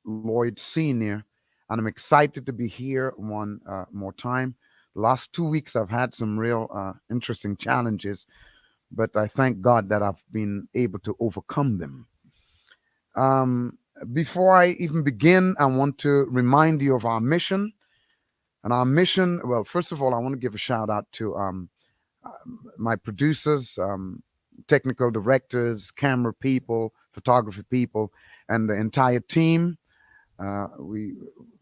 Lloyd Sr., and I'm excited to be here one more time. The last 2 weeks, I've had some real interesting challenges, but I thank God that I've been able to overcome them. Um, Before I even begin, I want to remind you of our mission. And our mission, well, first of all, I want to give a shout out to my producers, technical directors, camera people, photography people, and the entire team. We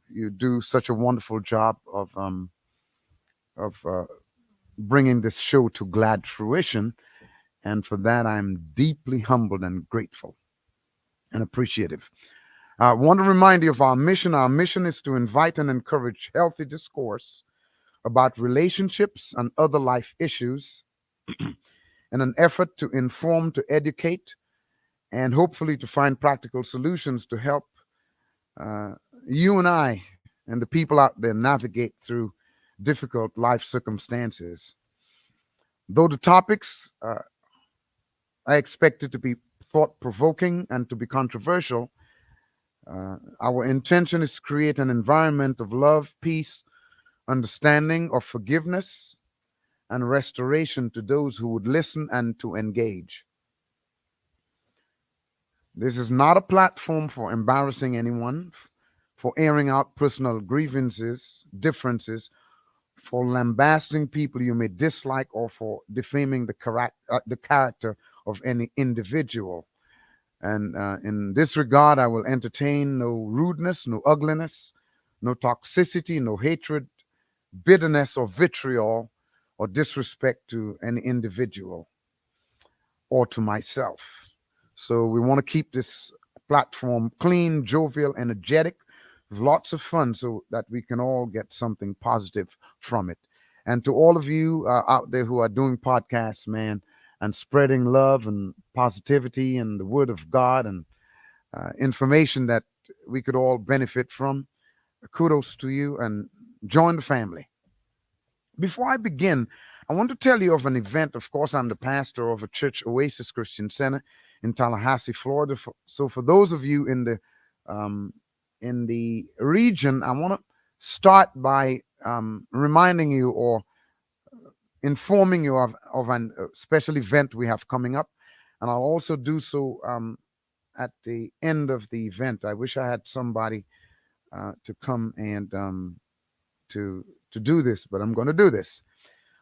You do such a wonderful job of bringing this show to glad fruition, and for that I'm deeply humbled and grateful and appreciative. I want to remind you of our mission. Our mission is to invite and encourage healthy discourse about relationships and other life issues in an effort to inform, to educate, and hopefully to find practical solutions to help uh, you and I and the people out there navigate through difficult life circumstances. Though the topics are expected to be thought provoking and to be controversial, our intention is to create an environment of love, peace, understanding, of forgiveness, and restoration to those who would listen and to engage. This is not a platform for embarrassing anyone, for airing out personal grievances, differences, for lambasting people you may dislike, or for defaming the character of any individual. And in this regard, I will entertain no rudeness, no ugliness, no toxicity, no hatred, bitterness, or vitriol, or disrespect to any individual or to myself. So we want to keep this platform clean, jovial, energetic, with lots of fun so that we can all get something positive from it. And to all of you out there who are doing podcasts, man, and spreading love and positivity and the word of God and information that we could all benefit from, kudos to you and join the family. Before I begin, I want to tell you of an event. Of course, I'm the pastor of a church, Oasis Christian Center in Tallahassee, Florida. So, for those of you um, in the region, I want to start by reminding you or informing you of an special event we have coming up, and I'll also do so at the end of the event. I wish I had somebody to come and to do this, but I'm going to do this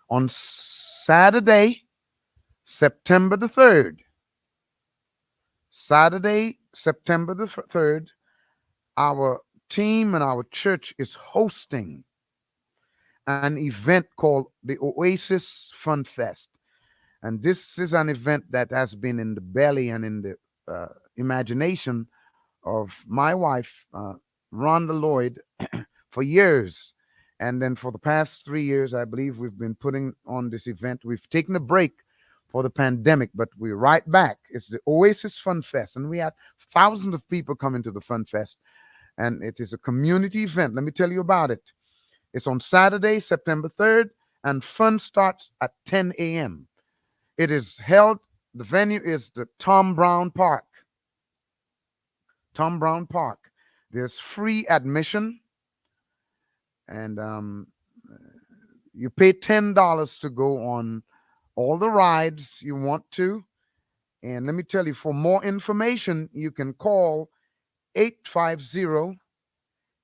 on Saturday, September the 3rd. Saturday, September the 3rd, our team and our church is hosting an event called the Oasis Fun Fest. And this is an event that has been in the belly and in the imagination of my wife, Rhonda Lloyd, for years. And then for the past 3 years, I believe we've been putting on this event. We've taken a break for the pandemic, but we're right back. It's the Oasis Fun Fest, and we had thousands of people coming to the Fun Fest. And it is a community event. Let me tell you about it. It's on Saturday, September 3rd, and fun starts at 10 a.m. It is held, the venue is the Tom Brown Park. Tom Brown Park. There's free admission, and you pay $10 to go on all the rides you want to. And let me tell you, for more information, you can call 850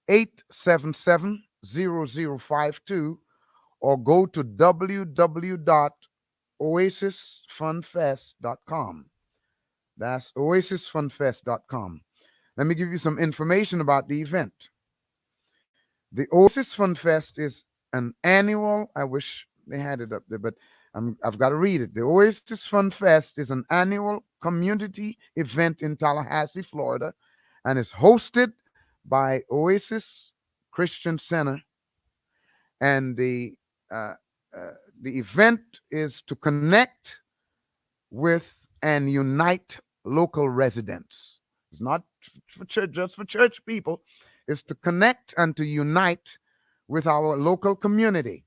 877 0052 or go to www.oasisfunfest.com. That's oasisfunfest.com. Let me give you some information about the event. The Oasis Fun Fest is an annual, I wish they had it up there, but I've got to read it. The Oasis Fun Fest is an annual community event in Tallahassee, Florida, and is hosted by Oasis Christian Center. And uh, the event is to connect with and unite local residents. It's not for church, just for church people. It's to connect and to unite with our local community.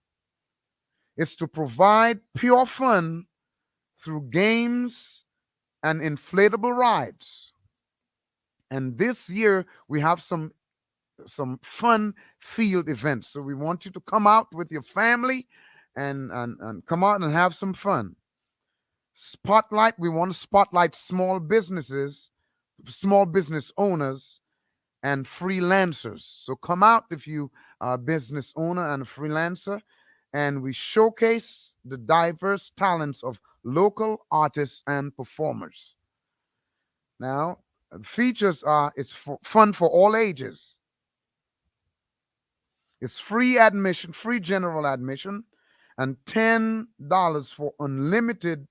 It's to provide pure fun through games and inflatable rides. And this year we have some fun field events. So we want you to come out with your family and come out and have some fun. Spotlight, we want to spotlight small business owners and freelancers. So come out if you are a business owner and a freelancer, and we showcase the diverse talents of local artists and performers. Now, the features are it's fun for all ages. It's free admission, free general admission, and $10 for unlimited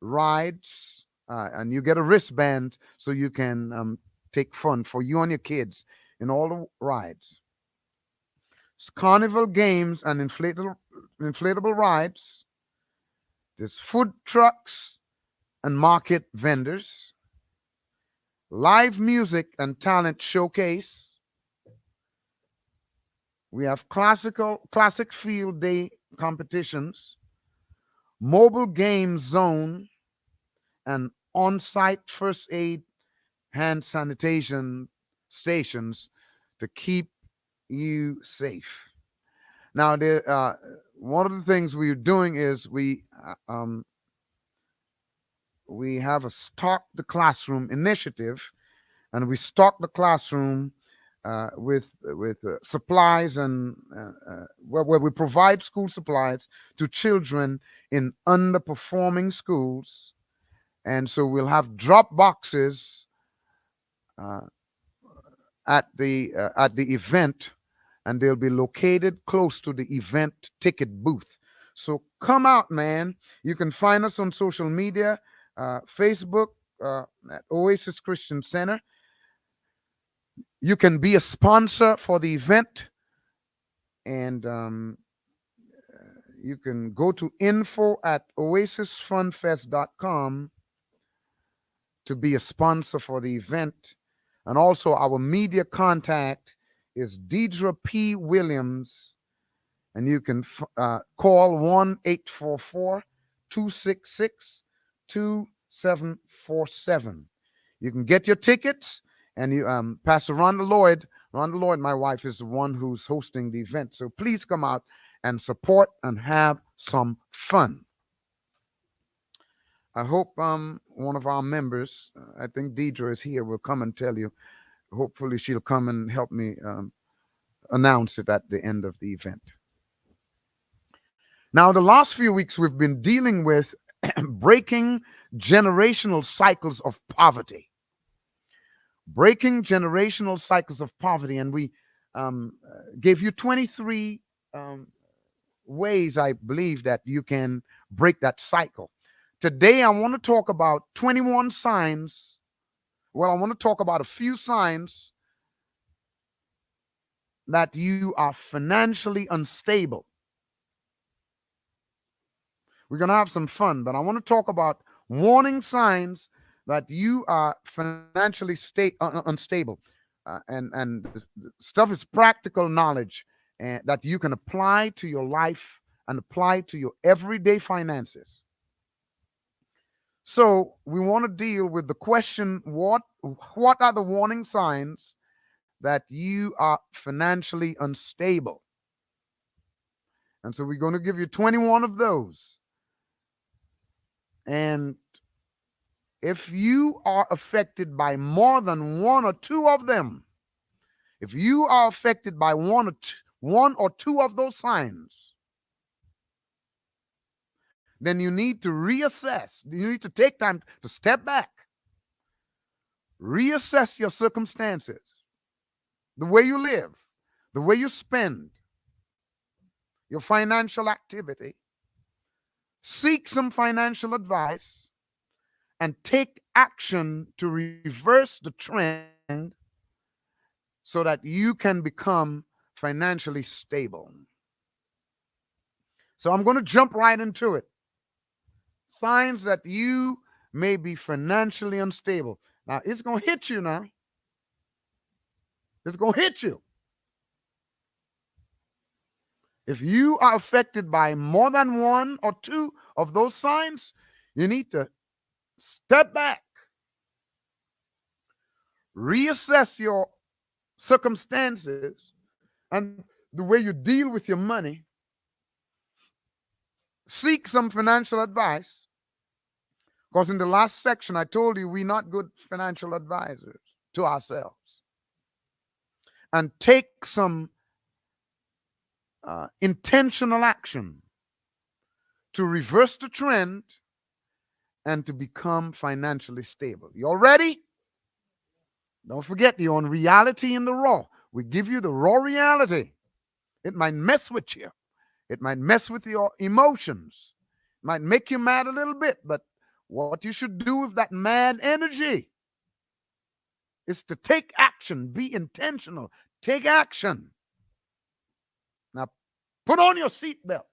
rides. And you get a wristband so you can take fun for you and your kids in all the rides. It's carnival games and inflatable rides. There's food trucks and market vendors, live music and talent showcase. We have classic field day competitions, mobile game zone, and on-site first aid hand sanitation stations to keep you safe. Now, one of the things we're doing is we have a stock the classroom initiative, and we stock the classroom with supplies and where we provide school supplies to children in underperforming schools, and so we'll have drop boxes uh, at the event, and they'll be located close to the event ticket booth. So come out, man. You can find us on social media, Facebook at Oasis Christian Center. You can be a sponsor for the event, and you can go to info at oasisfunfest.com to be a sponsor for the event. And also, our media contact is Deidre P. Williams, and you can call 1-844-266-2747. You can get your tickets, and you Pastor Rhonda Lloyd, my wife, is the one who's hosting the event. So please come out and support and have some fun. I hope one of our members, I think Deidre is here, will come and tell you. Hopefully she'll come and help me announce it at the end of the event. Now, the last few weeks we've been dealing with breaking generational cycles of poverty. Breaking generational cycles of poverty. And we gave you 23 ways, I believe, that you can break that cycle. Today, I want to talk about 21 signs. Well, I want to talk about a few signs that you are financially unstable. We're going to have some fun, but I want to talk about warning signs that you are financially unstable. And the stuff is practical knowledge that you can apply to your life and apply to your everyday finances. So we want to deal with the question, what are the warning signs that you are financially unstable? And so we're going to give you 21 of those. And if you are affected by more than one or two of them, if you are affected by one or two of those signs, then you need to reassess. You need to take time to step back, reassess your circumstances, the way you live, the way you spend, your financial activity, seek some financial advice, and take action to reverse the trend so that you can become financially stable. So I'm going to jump right into it. Signs that you may be financially unstable. Now, it's going to hit you now. It's going to hit you. If you are affected by more than one or two of those signs, you need to step back, reassess your circumstances and the way you deal with your money. Seek some financial advice. Because in the last section, I told you we're not good financial advisors to ourselves. And take some intentional action to reverse the trend and to become financially stable. You all ready? Don't forget, you're on Reality in the Raw. We give you the raw reality. It might mess with you. It might mess with your emotions. It might make you mad a little bit, but what you should do with that mad energy is to take action, be intentional, take action. Now, put on your seatbelt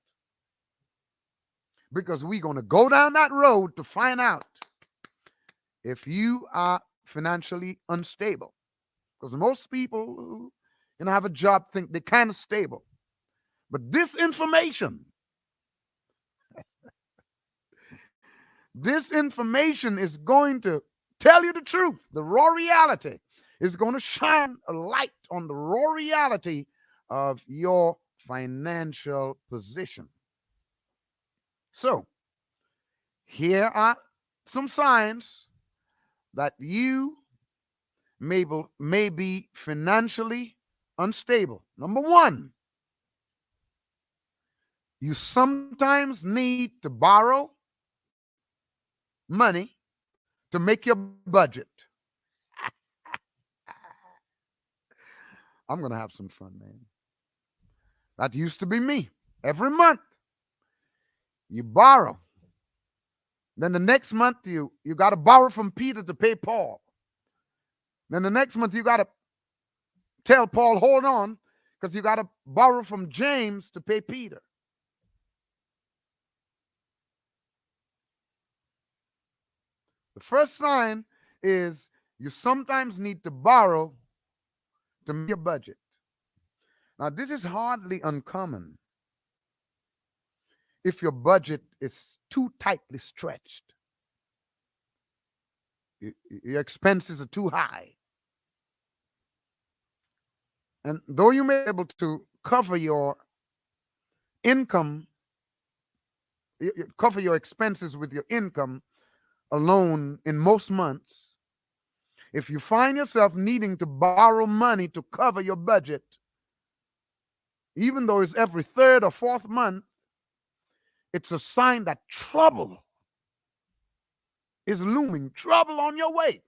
because we're going to go down that road to find out if you are financially unstable. Because most people who have a job think they're kind of stable. But this information is going to tell you the truth. The raw reality is going to shine a light on the raw reality of your financial position. So, here are some signs that you may be financially unstable. Number one, you sometimes need to borrow money to make your budget. I'm going to have some fun, man. That used to be me. Every month, you borrow. Then the next month, you got to borrow from Peter to pay Paul. Then the next month, you got to tell Paul, hold on, because you got to borrow from James to pay Peter. The first sign is you sometimes need to borrow to make your budget. Now, this is hardly uncommon if your budget is too tightly stretched. Your expenses are too high. And though you may be able to cover your income, cover your expenses with your income alone in most months, if you find yourself needing to borrow money to cover your budget, even though it's every third or fourth month, it's a sign that trouble is looming, trouble on your way.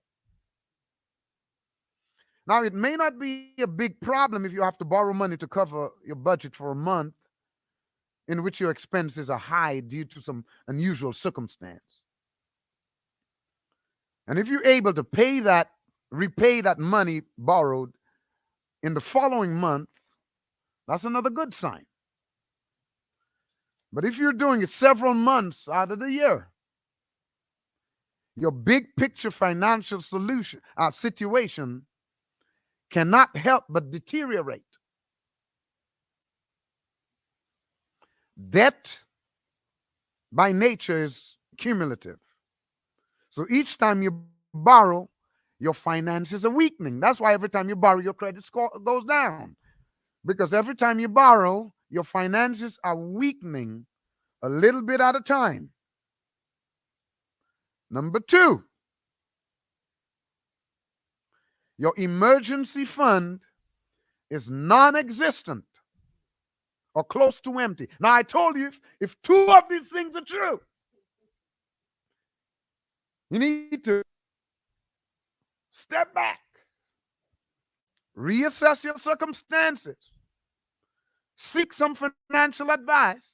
Now, it may not be a big problem if you have to borrow money to cover your budget for a month in which your expenses are high due to some unusual circumstance. And if you're able to repay that money borrowed in the following month, that's another good sign. But if you're doing it several months out of the year, your big picture financial situation cannot help but deteriorate. Debt by nature is cumulative. So each time you borrow, your finances are weakening. That's why every time you borrow, your credit score goes down. Because every time you borrow, your finances are weakening a little bit at a time. Number two, your emergency fund is non-existent or close to empty. Now, I told you if two of these things are true, you need to step back, reassess your circumstances, seek some financial advice,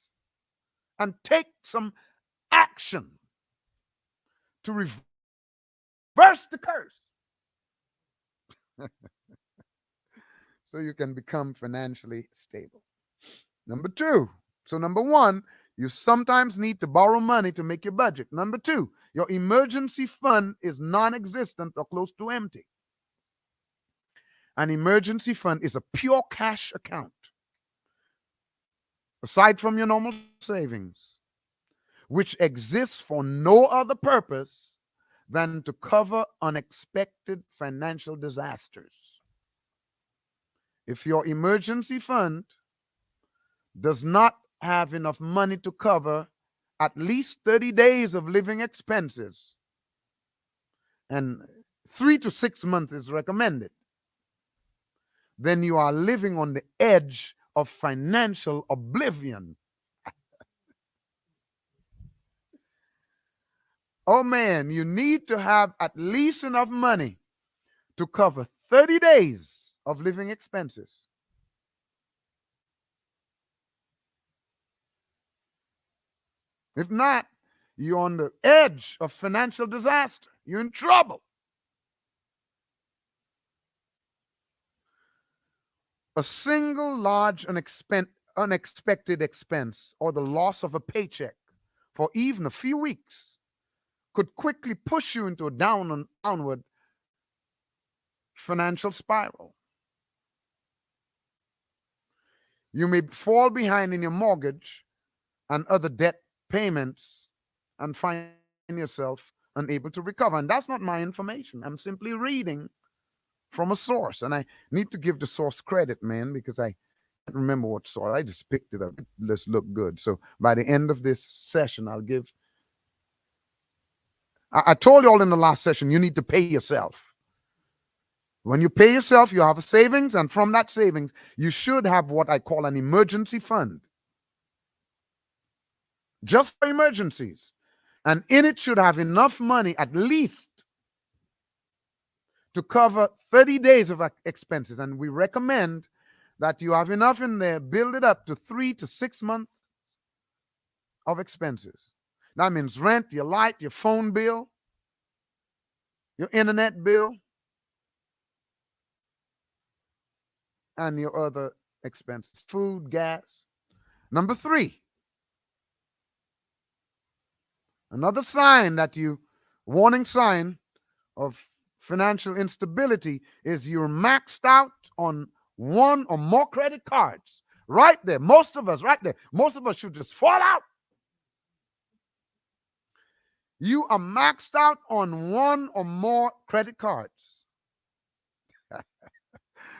and take some action to reverse the curse so you can become financially stable. Number two, so number one, you sometimes need to borrow money to make your budget. Number two, your emergency fund is non-existent or close to empty. An emergency fund is a pure cash account, aside from your normal savings, which exists for no other purpose than to cover unexpected financial disasters. If your emergency fund does not have enough money to cover at least 30 days of living expenses, and 3 to 6 months is recommended, then you are living on the edge of financial oblivion. Oh man, you need to have at least enough money to cover 30 days of living expenses. If not, you're on the edge of financial disaster. You're in trouble. A single large unexpected expense or the loss of a paycheck for even a few weeks could quickly push you into a downward financial spiral. You may fall behind in your mortgage and other debt payments and find yourself unable to recover. And that's not my information. I'm simply reading from a source. And I need to give the source credit, man, because I can't remember what source. I just picked it up. Let's look good. So by the end of this session, I'll give. I told you all in the last session, you need to pay yourself. When you pay yourself, you have a savings, and from that savings, you should have what I call an emergency fund. Just for emergencies. And in it should have enough money at least to cover 30 days of expenses. And we recommend that you have enough in there, build it up to 3 to 6 months of expenses. That means rent, your light, your phone bill, your internet bill, and your other expenses, food, gas. Number 3, another sign that warning sign of financial instability is you're maxed out on one or more credit cards. Right there, most of us should just fall out. You are maxed out on one or more credit cards.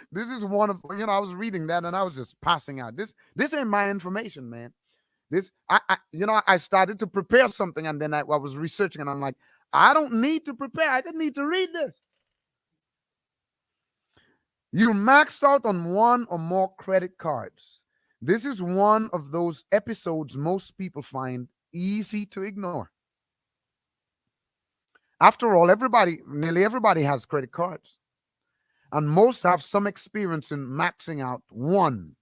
This is one of, I was reading that and I was just passing out. This ain't my information, man. I started to prepare something, and then I was researching, and I'm like, I don't need to prepare. I didn't need to read this. You maxed out on one or more credit cards. This is one of those episodes most people find easy to ignore. After all, nearly everybody has credit cards, and most have some experience in maxing out one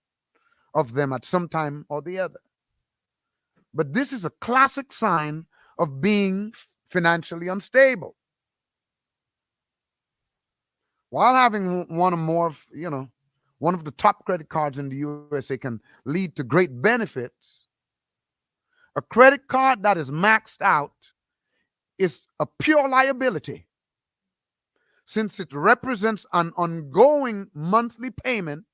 of them at some time or the other. But this is a classic sign of being financially unstable. While having one or more of, one of the top credit cards in the USA can lead to great benefits, a credit card that is maxed out is a pure liability, since it represents an ongoing monthly payment,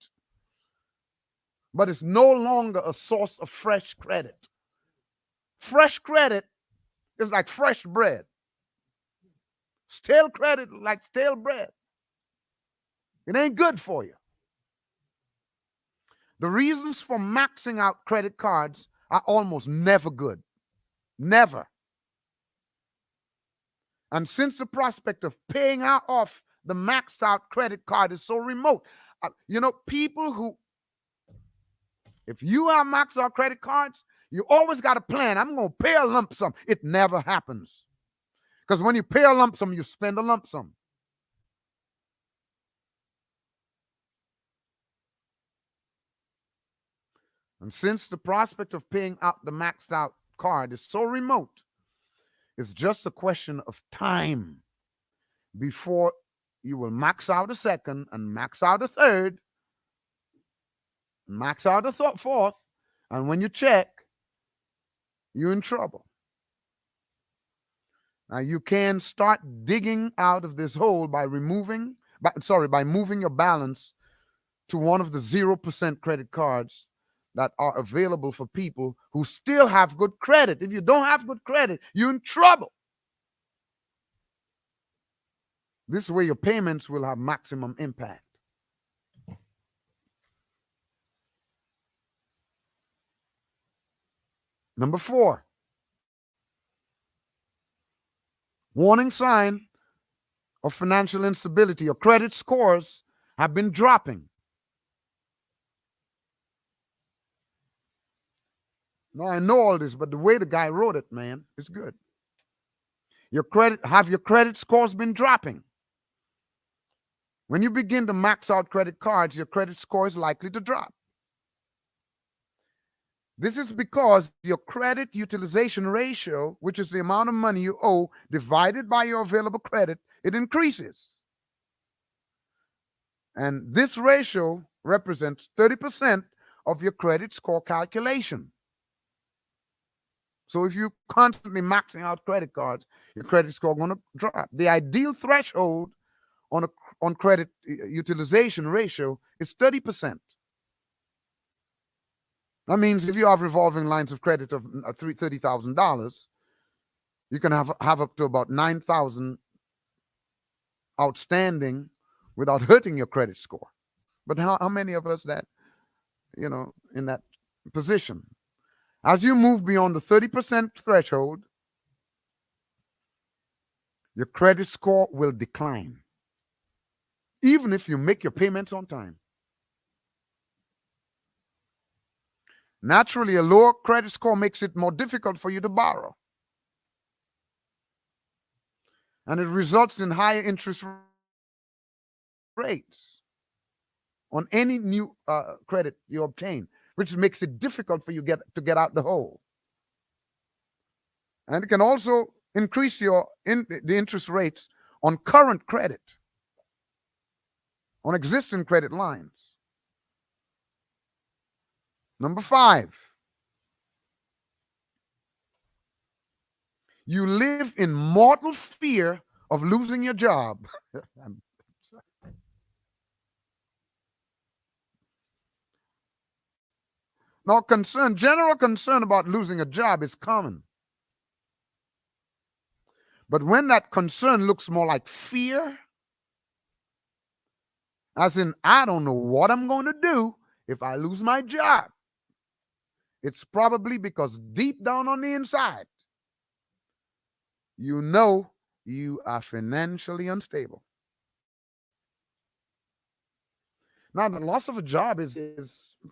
but it's no longer a source of fresh credit. Fresh credit is like fresh bread. Stale credit like stale bread. It ain't good for you. The reasons for maxing out credit cards are almost never good. Never. And since the prospect of paying off the maxed out credit card is so remote, people who, if you have maxed out credit cards, you always got a plan. I'm going to pay a lump sum. It never happens. Because when you pay a lump sum, you spend a lump sum. And since the prospect of paying out the maxed out card is so remote, it's just a question of time before you will max out a second and max out a third, max out a fourth, and when you check, you're in trouble. Now you can start digging out of this hole by moving your balance to one of the 0% credit cards that are available for people who still have good credit. If you don't have good credit, you're in trouble. This way, your payments will have maximum impact. Number 4, warning sign of financial instability. Your credit scores have been dropping. Now, I know all this, but the way the guy wrote it, man, is good. Your credit scores been dropping? When you begin to max out credit cards, your credit score is likely to drop. This is because your credit utilization ratio, which is the amount of money you owe divided by your available credit, it increases. And this ratio represents 30% of your credit score calculation. So if you're constantly maxing out credit cards, your credit score is going to drop. The ideal threshold on credit utilization ratio is 30%. That means if you have revolving lines of credit of $30,000, you can have up to about $9,000 outstanding without hurting your credit score. But how many of us that, in that position? As you move beyond the 30% threshold, your credit score will decline, even if you make your payments on time. Naturally, a lower credit score makes it more difficult for you to borrow. And it results in higher interest rates on any new credit you obtain, which makes it difficult for you to get out the hole. And it can also increase the interest rates on current credit, on existing credit lines. Number 5, you live in mortal fear of losing your job. Now, general concern about losing a job is common. But when that concern looks more like fear, as in, I don't know what I'm going to do if I lose my job, it's probably because deep down on the inside, you know you are financially unstable. Now, the loss of a job is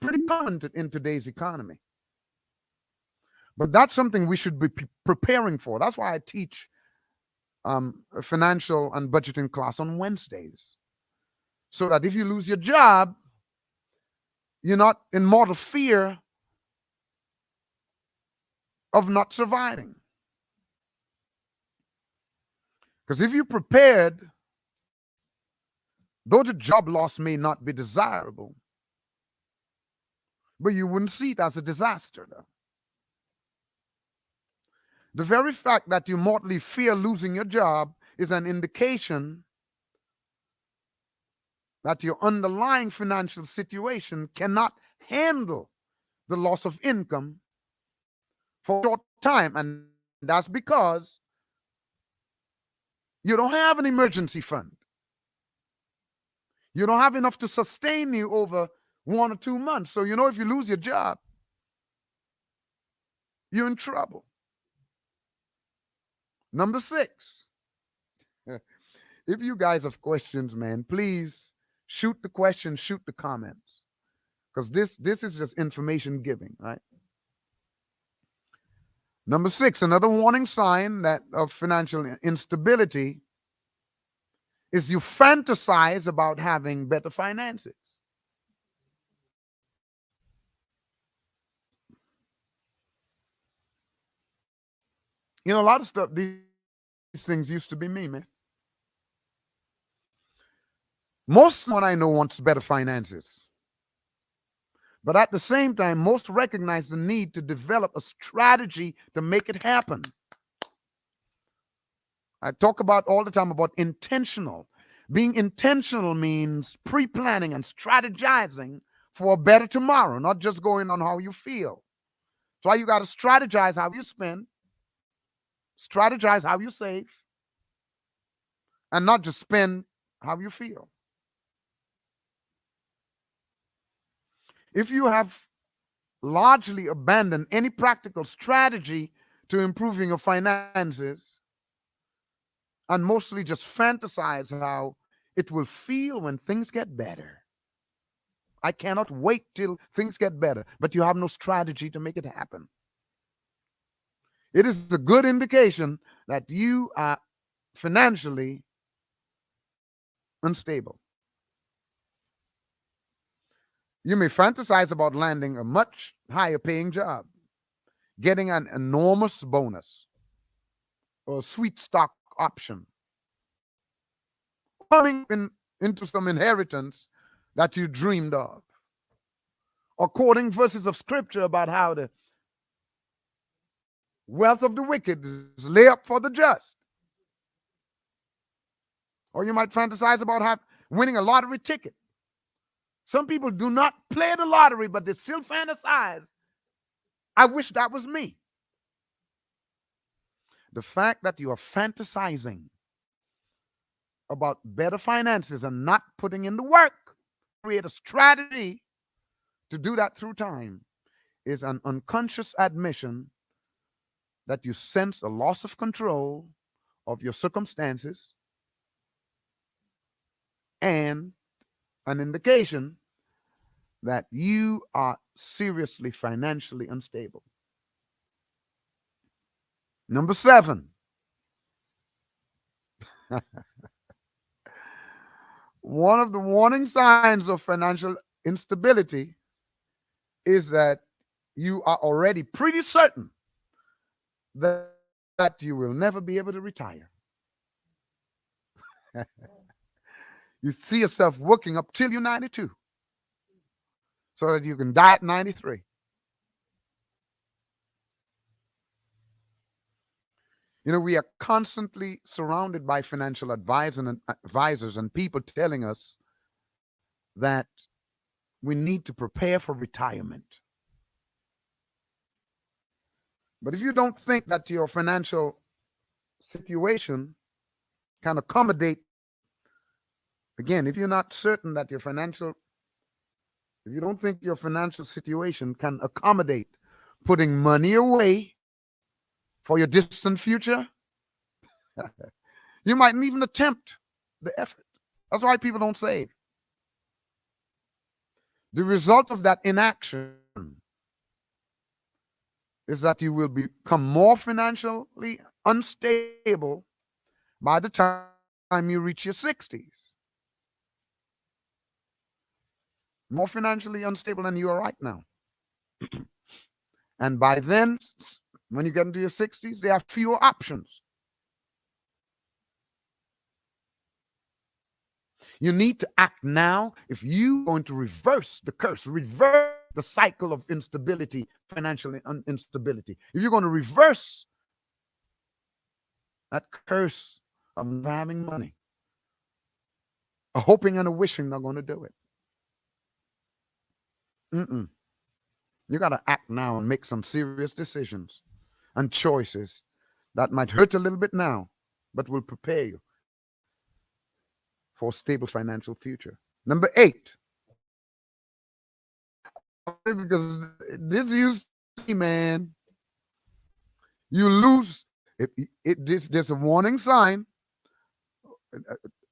pretty common in today's economy. But that's something we should be preparing for. That's why I teach a financial and budgeting class on Wednesdays. So that if you lose your job, you're not in mortal fear of not surviving. Because if you're prepared, though the job loss may not be desirable, but you wouldn't see it as a disaster, though. The very fact that you mortally fear losing your job is an indication that your underlying financial situation cannot handle the loss of income for a short time. And that's because you don't have an emergency fund. You don't have enough to sustain you over 1 or 2 months. So, if you lose your job, you're in trouble. Number 6, if you guys have questions, man, please shoot the questions, shoot the comments. Because this is just information giving, right? Number 6, another warning sign of financial instability is you fantasize about having better finances. A lot of stuff, these things used to be me, man. Most of what I know wants better finances. But at the same time, most recognize the need to develop a strategy to make it happen. I talk about all the time about intentional. Being intentional means pre-planning and strategizing for a better tomorrow, not just going on how you feel. So you got to strategize how you spend, strategize how you save, and not just spend how you feel. If you have largely abandoned any practical strategy to improving your finances and mostly just fantasize how it will feel when things get better. I cannot wait till things get better, but you have no strategy to make it happen. It is a good indication that you are financially unstable. You may fantasize about landing a much higher paying job, getting an enormous bonus or a sweet stock option, coming into some inheritance that you dreamed of, or quoting verses of scripture about how the wealth of the wicked is lay up for the just. Or you might fantasize about winning a lottery ticket. Some people do not play the lottery, but they still fantasize. I wish that was me. The fact that you are fantasizing about better finances and not putting in the work, create a strategy to do that through time, is an unconscious admission that you sense a loss of control of your circumstances and an indication that you are seriously financially unstable. Number 7, one of the warning signs of financial instability is that you are already pretty certain that you will never be able to retire. You see yourself working up till you're 92 so that you can die at 93. You know, we are constantly surrounded by financial advisors and people telling us that we need to prepare for retirement. But if you don't think that your financial situation can accommodate, again, if you're not certain that if you don't think your financial situation can accommodate putting money away for your distant future, you mightn't even attempt the effort. That's why people don't save. The result of that inaction is that you will become more financially unstable by the time you reach your 60s. More financially unstable than you are right now. And by then, when you get into your 60s, there are fewer options. You need to act now if you're going to reverse the curse, reverse the cycle of instability, financial instability. If you're going to reverse that curse of never having money, a hoping and a wishing they're going to do it. You got to act now and make some serious decisions and choices that might hurt a little bit now, but will prepare you for a stable financial future. Number 8, because this used to be, man, you lose there's a warning sign.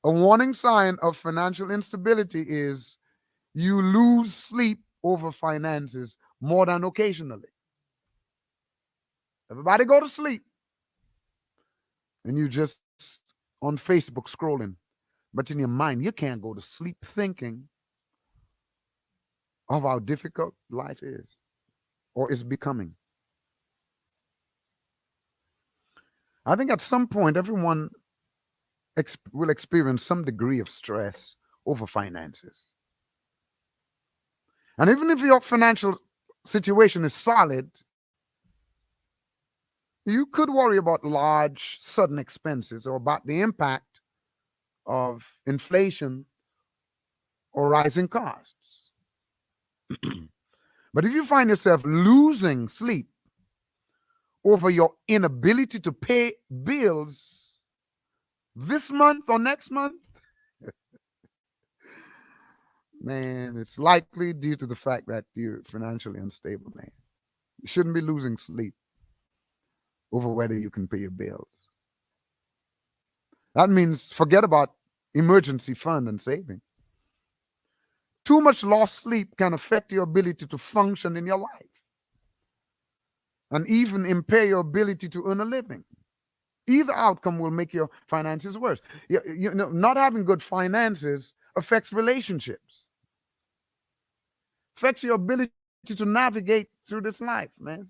A warning sign of financial instability is you lose sleep over finances more than occasionally. Everybody go to sleep and you just on Facebook scrolling, but in your mind you can't go to sleep thinking of how difficult life is or is becoming. I think at some point everyone will experience some degree of stress over finances. And even if your financial situation is solid, you could worry about large, sudden expenses or about the impact of inflation or rising costs. But if you find yourself losing sleep over your inability to pay bills, this month or next month, man, it's likely due to the fact that you're financially unstable, man. You shouldn't be losing sleep over whether you can pay your bills. That means forget about emergency fund and saving. Too much lost sleep can affect your ability to function in your life and even impair your ability to earn a living. Either outcome will make your finances worse. Not having good finances affects relationships, affects your ability to navigate through this life, man.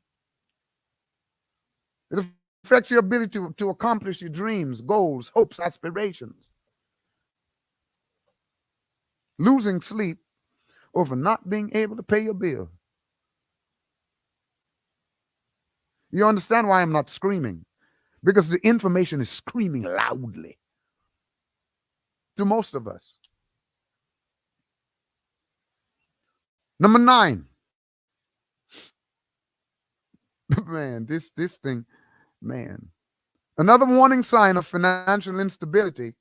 It affects your ability to accomplish your dreams, goals, hopes, aspirations. Losing sleep over not being able to pay your bill. You understand why I'm not screaming? Because the information is screaming loudly to most of us. Number 9. Man, this thing, man. Another warning sign of financial instability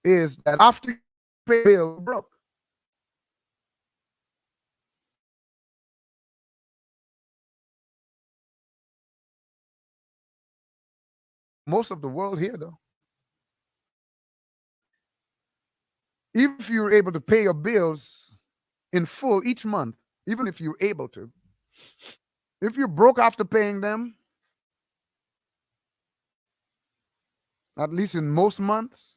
is that after you pay a bill, you're broke. Most of the world here, though. If you're able to pay your bills in full each month, even if you're able to, if you're broke after paying them, at least in most months,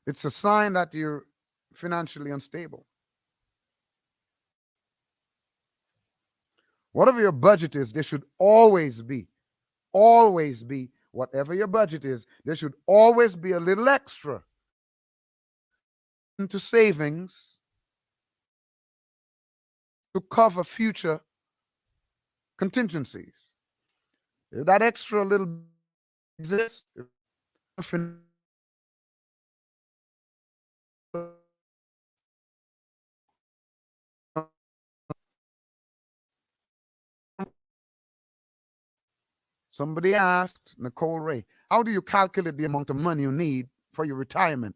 it's a sign that you're financially unstable. Whatever your budget is, there should always be, whatever your budget is, there should always be a little extra into savings to cover future contingencies. If that extra little exists, somebody asked Nicole Ray, how do you calculate the amount of money you need for your retirement?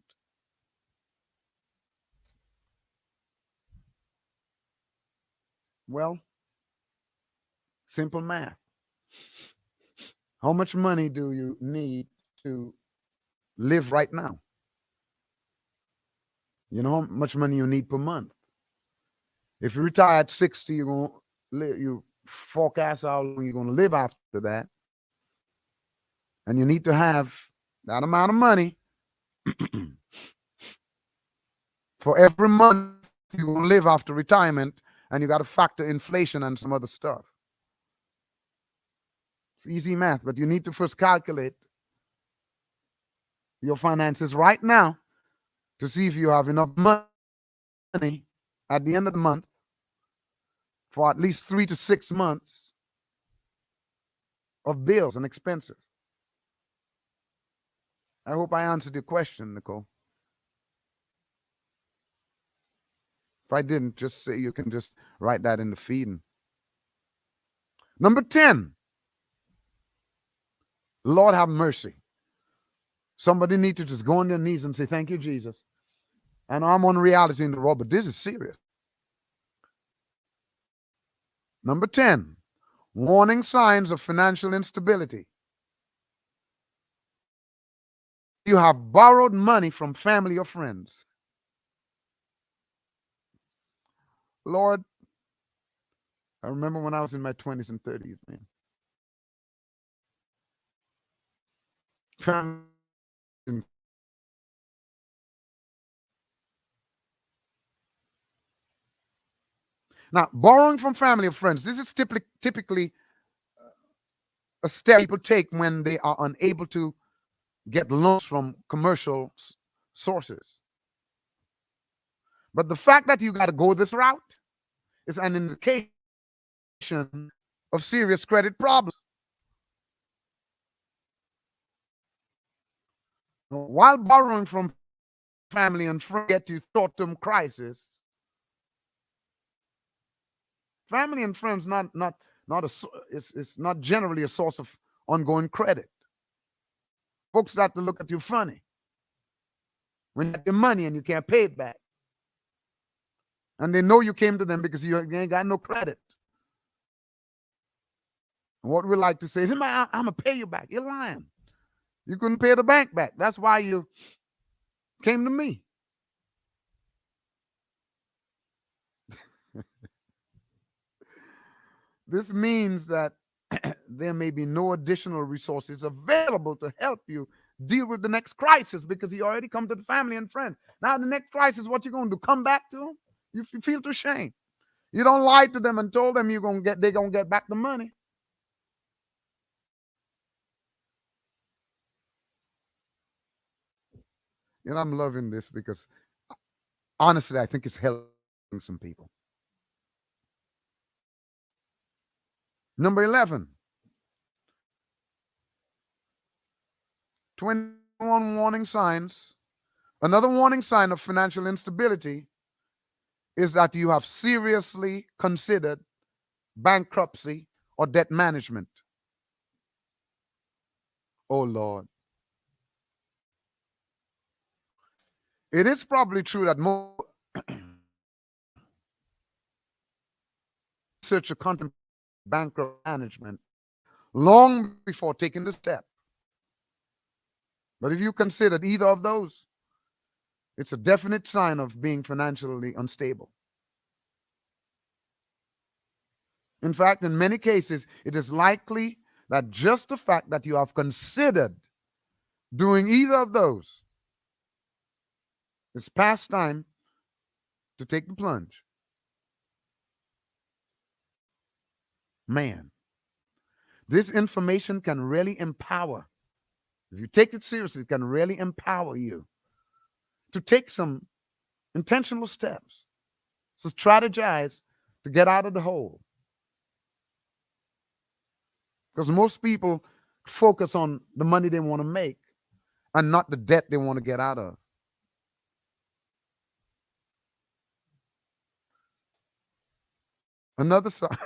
Well, simple math. How much money do you need to live right now? You know how much money you need per month. If you retire at 60, you're going to live, you forecast how long you're going to live after that. And you need to have that amount of money for every month you're going to live after retirement. And you got to factor inflation and some other stuff. It's easy math, but you need to first calculate your finances right now to see if you have enough money at the end of the month for at least 3 to 6 months of bills and expenses. I hope I answered your question, Nicole. If I didn't, just say, you can just write that in the feed. Number 10, Lord have mercy. Somebody need to just go on their knees and say, thank you, Jesus. And I'm on reality in the road, but this is serious. Number 10, warning signs of financial instability. You have borrowed money from family or friends. Lord, I remember when I was in my 20s and 30s, man. Family. Now, borrowing from family or friends, this is typically a step people take when they are unable to get loans from commercial sources. But the fact that you got to go this route is an indication of serious credit problems. While borrowing from family and friends get you short-term crisis, family and friends it's not generally a source of ongoing credit. Folks start to look at you funny when you get your money and you can't pay it back. And they know you came to them because you ain't got no credit. And what we like to say is, I'm going to pay you back. You're lying. You couldn't pay the bank back. That's why you came to me. This means that there may be no additional resources available to help you deal with the next crisis because you already come to the family and friends. Now the next crisis, what you going to do? Come back to them? You feel too ashamed. You don't lie to them and told them they're going to get back the money. You know, I'm loving this because honestly, I think it's helping some people. Number 11, 21 warning signs. Another warning sign of financial instability is that you have seriously considered bankruptcy or debt management. Oh, Lord. It is probably true that more researchers contemplate bankrupt management long before taking the step. But if you considered either of those, it's a definite sign of being financially unstable. In fact, in many cases, it is likely that just the fact that you have considered doing either of those, it's past time to take the plunge. Man, this information can really empower. If you take it seriously, it can really empower you to take some intentional steps, to strategize to get out of the hole. Because most people focus on the money they want to make and not the debt they want to get out of. Another sign.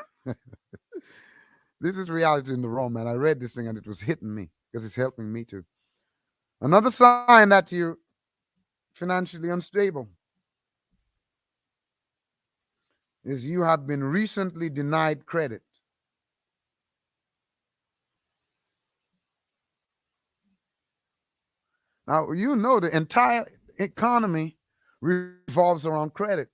This is reality in the raw, man. I read this thing and it was hitting me because it's helping me too. Another sign that you're financially unstable is you have been recently denied credit. Now, you know the entire economy revolves around credit,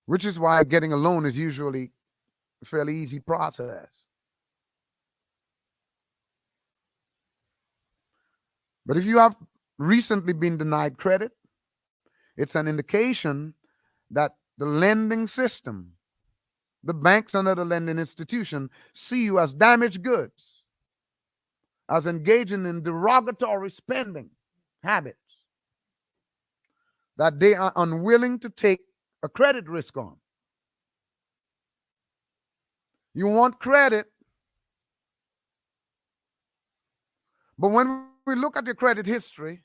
which is why getting a loan is usually a fairly easy process. But if you have recently been denied credit, it's an indication that the lending system, the banks and other lending institution see you as damaged goods, as engaging in derogatory spending habits that they are unwilling to take a credit risk on. You want credit, but when we look at your credit history,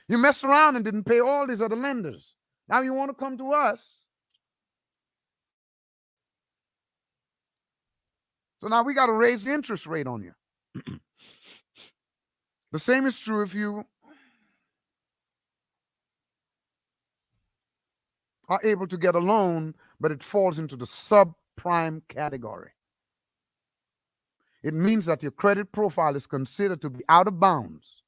you messed around and didn't pay all these other lenders. Now you want to come to us. So now we got to raise the interest rate on you. The same is true if you are able to get a loan, but it falls into the subprime category. It means that your credit profile is considered to be out of bounds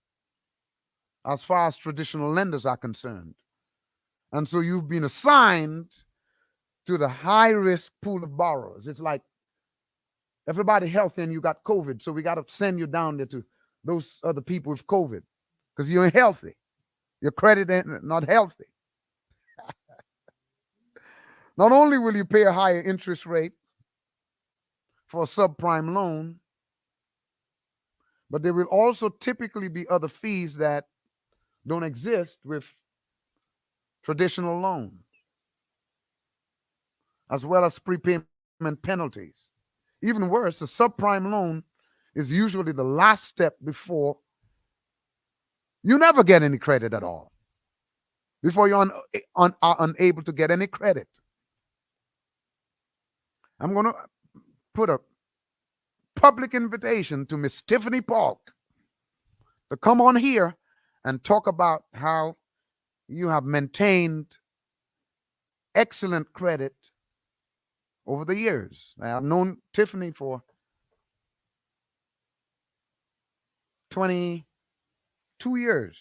as far as traditional lenders are concerned. And so you've been assigned to the high risk pool of borrowers. It's like everybody healthy and you got COVID. So we got to send you down there to those other people with COVID because you ain't healthy. Your credit ain't not healthy. Not only will you pay a higher interest rate for a subprime loan, but there will also typically be other fees that don't exist with traditional loans, as well as prepayment penalties. Even worse, a subprime loan is usually the last step before you never get any credit at all, before you're are unable to get any credit. I'm going to put a public invitation to Miss Tiffany Polk to come on here and talk about how you have maintained excellent credit over the years. I've known Tiffany for 22 years,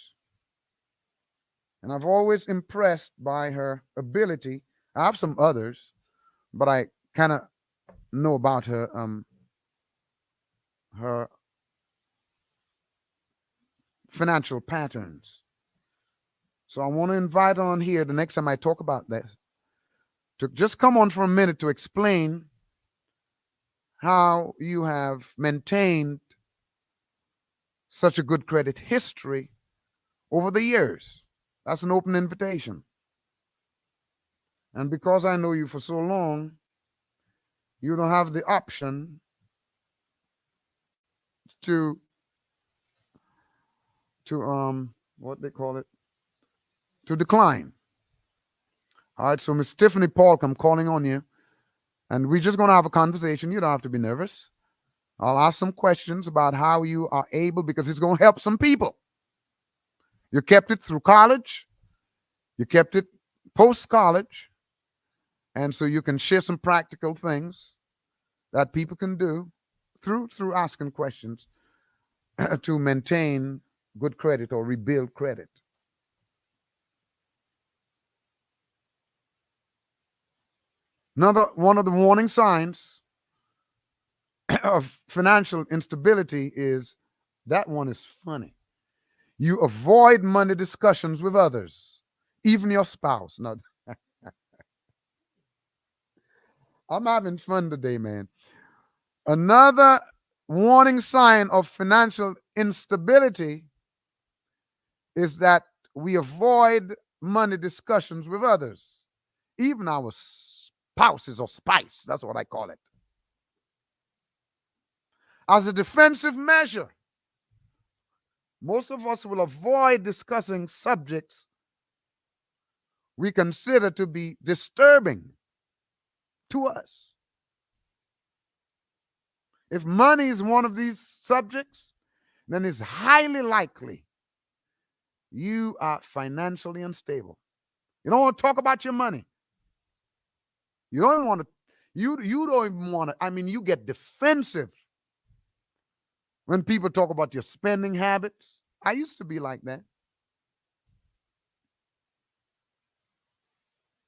and I've always impressed by her ability. I have some others, but I kind of know about her financial patterns. So I want to invite on here the next time I talk about this to just come on for a minute to explain how you have maintained such a good credit history over the years. That's an open invitation. And because I know you for so long, you don't have the option to what they call it, to decline. All right, so Miss Tiffany Polk, I'm calling on you, and we're just going to have a conversation. You don't have to be nervous. I'll ask some questions about how you are able, because it's going to help some people. You kept it through college, you kept it post college, and so you can share some practical things that people can do through asking questions to maintain good credit or rebuild credit. Another one of the warning signs of financial instability is that one is funny. You avoid money discussions with others, even your spouse. Now, I'm having fun today, man. Another warning sign of financial instability is that we avoid money discussions with others, even our spouses or spice. That's what I call it. As a defensive measure, most of us will avoid discussing subjects we consider to be disturbing to us. If money is one of these subjects, then it's highly likely you are financially unstable. You don't want to talk about your money. You don't want to, you don't even want to, I mean, you get defensive when people talk about your spending habits. I used to be like that.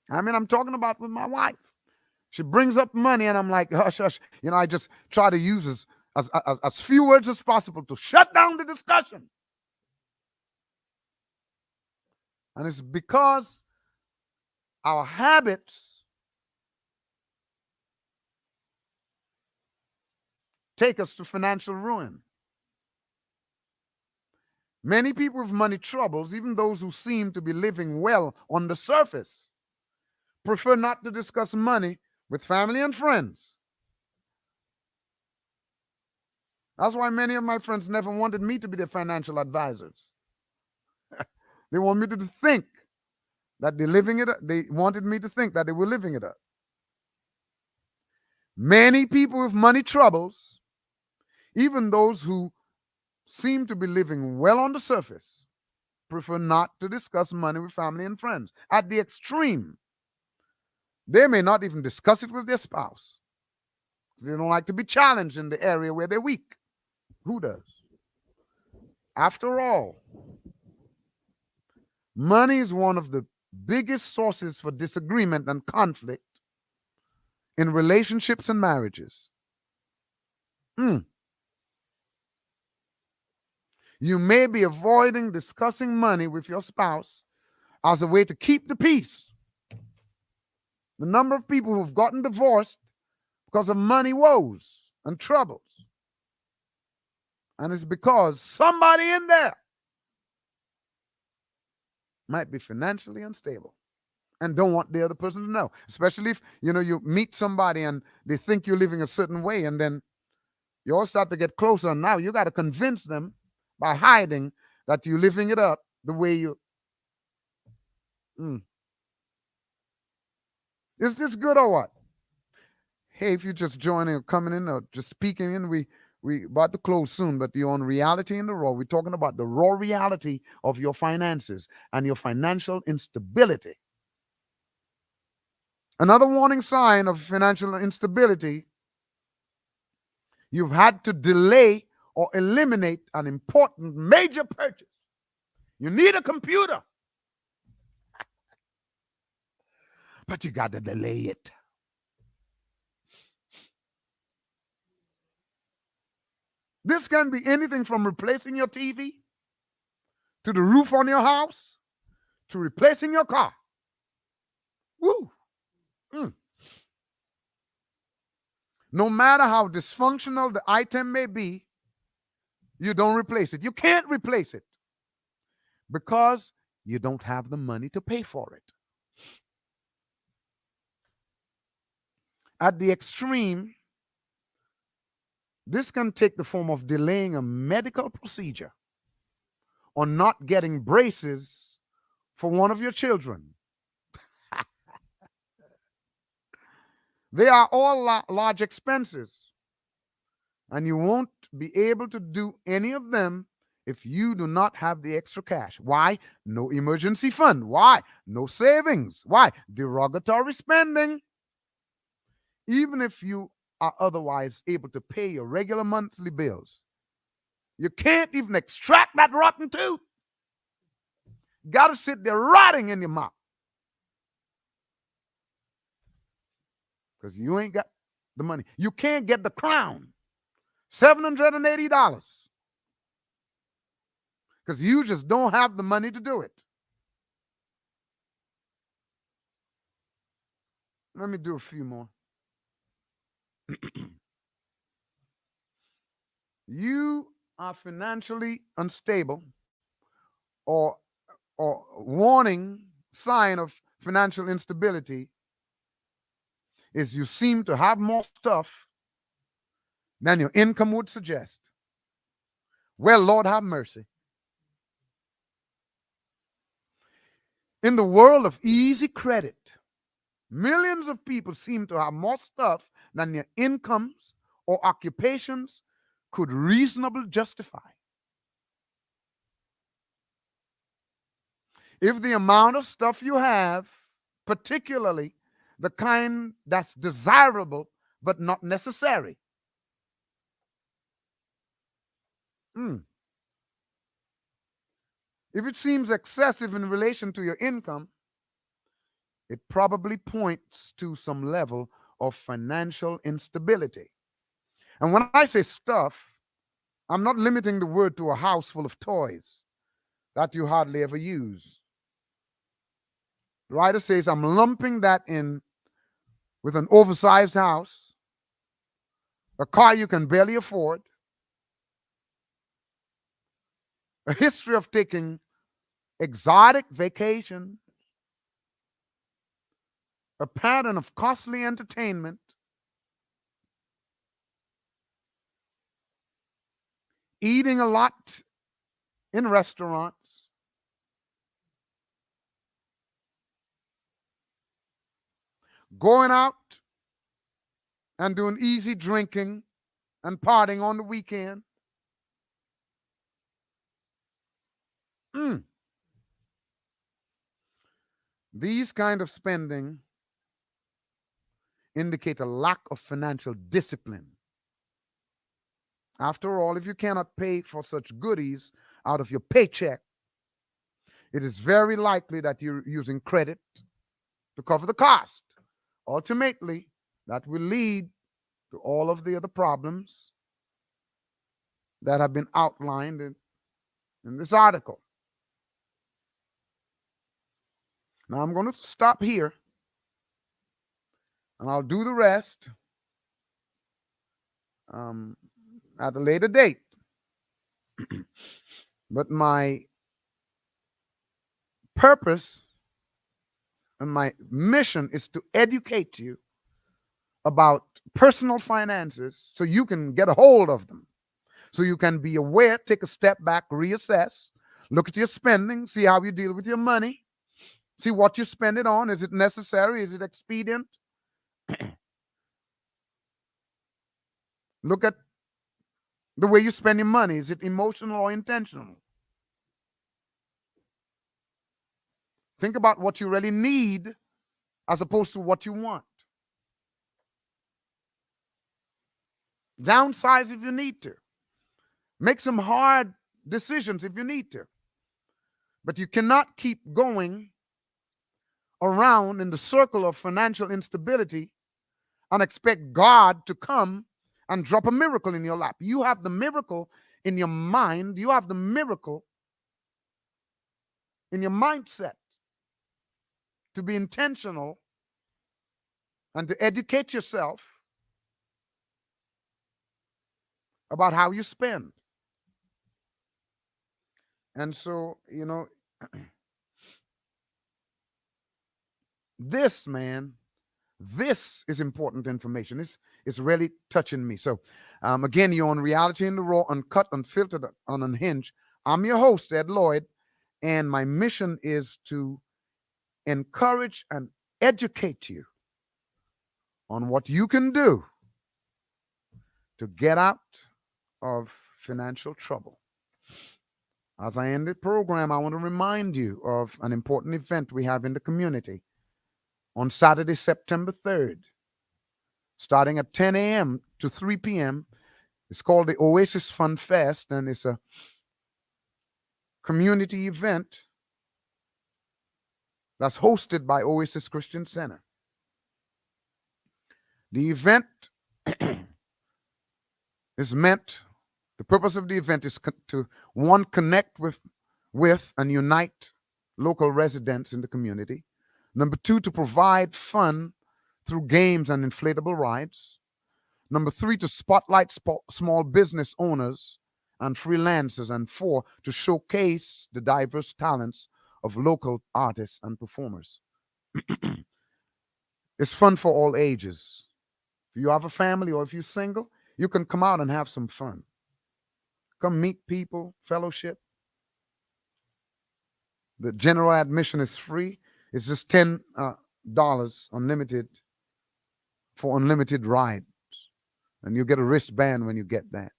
I mean, I'm talking about with my wife. She brings up money, and I'm like, hush, hush. You know, I just try to use as few words as possible to shut down the discussion. And it's because our habits take us to financial ruin. Many people with money troubles, even those who seem to be living well on the surface, prefer not to discuss money with family and friends. That's why many of my friends never wanted me to be their financial advisors. They want me to think that they're living it up. They wanted me to think that they were living it up. Many people with money troubles, even those who seem to be living well on the surface, prefer not to discuss money with family and friends. At the extreme, they may not even discuss it with their spouse. They don't like to be challenged in the area where they're weak. Who does? After all, money is one of the biggest sources for disagreement and conflict in relationships and marriages. You may be avoiding discussing money with your spouse as a way to keep the peace. The number of people who've gotten divorced because of money woes and troubles. And it's because somebody in there might be financially unstable and don't want the other person to know. Especially if, you meet somebody and they think you're living a certain way, and then you all start to get closer, and now you got to convince them by hiding that you're living it up the way you. Is this good or what? Hey, if you're just joining or coming in or just speaking in, We about to close soon, but you're on Reality in the Raw. We're talking about the raw reality of your finances and your financial instability. Another warning sign of financial instability: you've had to delay or eliminate an important major purchase. You need a computer, but you got to delay it. This can be anything from replacing your TV to the roof on your house to replacing your car. Woo! Mm. No matter how dysfunctional the item may be, you don't replace it. You can't replace it because you don't have the money to pay for it. At the extreme, this can take the form of delaying a medical procedure or not getting braces for one of your children. They are all large expenses, and you won't be able to do any of them if you do not have the extra cash. Why? No emergency fund. Why? No savings. Why? Derogatory spending. Even if you are otherwise able to pay your regular monthly bills, you can't even extract that rotten tooth. Got to sit there rotting in your mouth because you ain't got the money. You can't get the crown, $780, because you just don't have the money to do it. Let me do a few more. You are financially unstable, or warning sign of financial instability is you seem to have more stuff than your income would suggest. Well, Lord have mercy. In the world of easy credit, millions of people seem to have more stuff than their incomes or occupations could reasonably justify. If the amount of stuff you have, particularly the kind that's desirable but not necessary, if it seems excessive in relation to your income, it probably points to some level of financial instability. And when I say stuff, I'm not limiting the word to a house full of toys that you hardly ever use. The writer says, I'm lumping that in with an oversized house, a car you can barely afford, a history of taking exotic vacations, a pattern of costly entertainment, eating a lot in restaurants, going out and doing easy drinking and partying on the weekend. These kind of spending indicate a lack of financial discipline. After all, if you cannot pay for such goodies out of your paycheck, it is very likely that you're using credit to cover the cost. Ultimately, that will lead to all of the other problems that have been outlined in this article. Now, I'm going to stop here and I'll do the rest at a later date. But my purpose and my mission is to educate you about personal finances so you can get a hold of them, so you can be aware, take a step back, reassess, look at your spending, see how you deal with your money, see what you spend it on. Is it necessary? Is it expedient? Look at The way you spend your money, is it emotional or intentional? Think about what you really need as opposed to what you want. Downsize if you need to. Make some hard decisions if you need to. But you cannot keep going around in the circle of financial instability and expect God to come and drop a miracle in your lap. You have the miracle in your mind, you have the miracle in your mindset to be intentional and to educate yourself about how you spend. And so, this, man, this is important information. It's really touching me. So, again, you're on Reality in the Raw, uncut, unfiltered, unhinged. I'm your host, Ed Lloyd, and my mission is to encourage and educate you on what you can do to get out of financial trouble. As I end the program, I want to remind you of an important event we have in the community on Saturday, September 3rd, starting at 10 a.m. to 3 p.m. It's called the Oasis Fun Fest, and it's a community event that's hosted by Oasis Christian Center. The event is meant, the purpose of the event is to, one, connect with and unite local residents in the community. Number two, to provide fun through games and inflatable rides. Number three, to spotlight small business owners and freelancers. And four, to showcase the diverse talents of local artists and performers. It's fun for all ages. If you have a family or if you're single, you can come out and have some fun. Come meet people, fellowship. The general admission is free. It's just $10 unlimited for unlimited rides. And you get a wristband when you get that.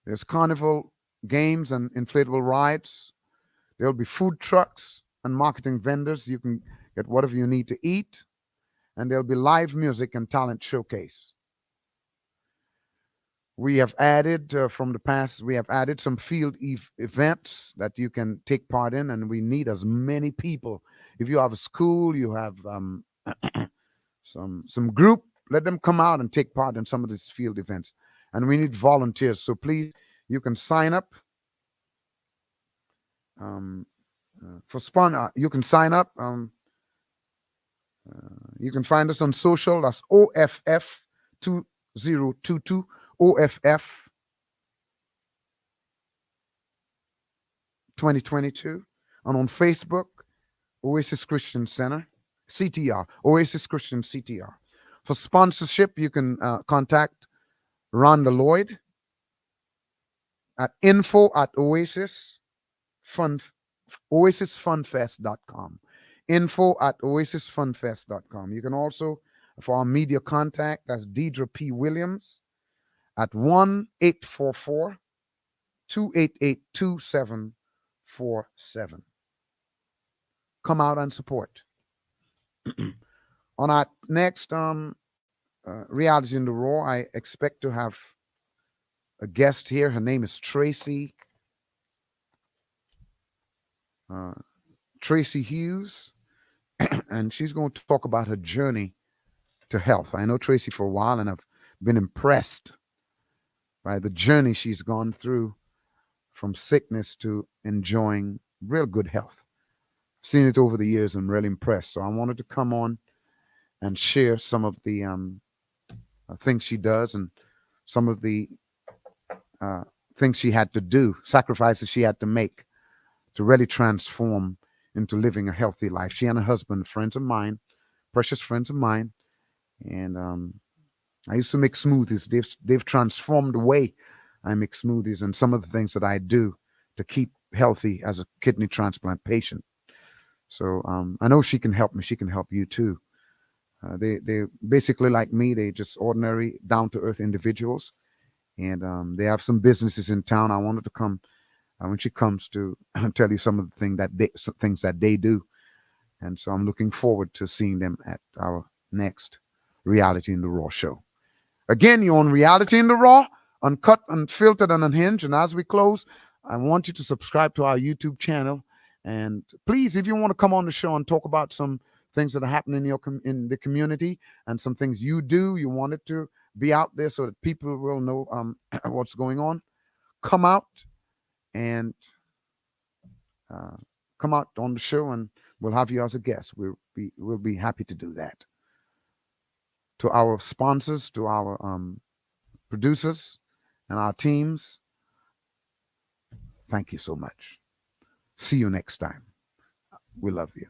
There's carnival games and inflatable rides. There'll be food trucks and marketing vendors. You can get whatever you need to eat. And there'll be live music and talent showcase. We have added from the past, we have added some field events that you can take part in, and we need as many people. If you have a school, you have some group, let them come out and take part in some of these field events. And we need volunteers. So please, you can sign up for SPUN. You can sign up. You can find us on social. That's OFF 2022. OFF 2022. And on Facebook, Oasis Christian Center, CTR, Oasis Christian CTR. For sponsorship, you can contact Rhonda Lloyd at info@oasisfunfest.com. info@oasisfunfest.com. You can also, for our media contact, that's Deidre P. Williams at 1-844-288-2747. Come out and support. On our next Reality in the Raw, I expect to have a guest here. Her name is Tracy Hughes, and she's going to talk about her journey to health. I know Tracy for a while, and I've been impressed by the journey she's gone through from sickness to enjoying real good health. Seen it over the years. I'm really impressed. So I wanted to come on and share some of the things she does and some of the things she had to do, sacrifices she had to make to really transform into living a healthy life. She and her husband, friends of mine, precious friends of mine, and I used to make smoothies. They've transformed the way I make smoothies and some of the things that I do to keep healthy as a kidney transplant patient. So I know she can help me. She can help you too. They basically like me. They just ordinary, down to earth individuals, and they have some businesses in town. I wanted to come when she comes to tell you some of the things that they do, and so I'm looking forward to seeing them at our next Reality in the Raw show. Again, you're on Reality in the Raw, uncut, unfiltered, and unhinged. And as we close, I want you to subscribe to our YouTube channel. And please, if you want to come on the show and talk about some things that are happening in the community and some things you do, you want it to be out there so that people will know what's going on. Come out and uh, come out on the show, and we'll have you as a guest. We'll be happy to do that. To our sponsors, to our producers, and our teams, thank you so much. See you next time. We love you.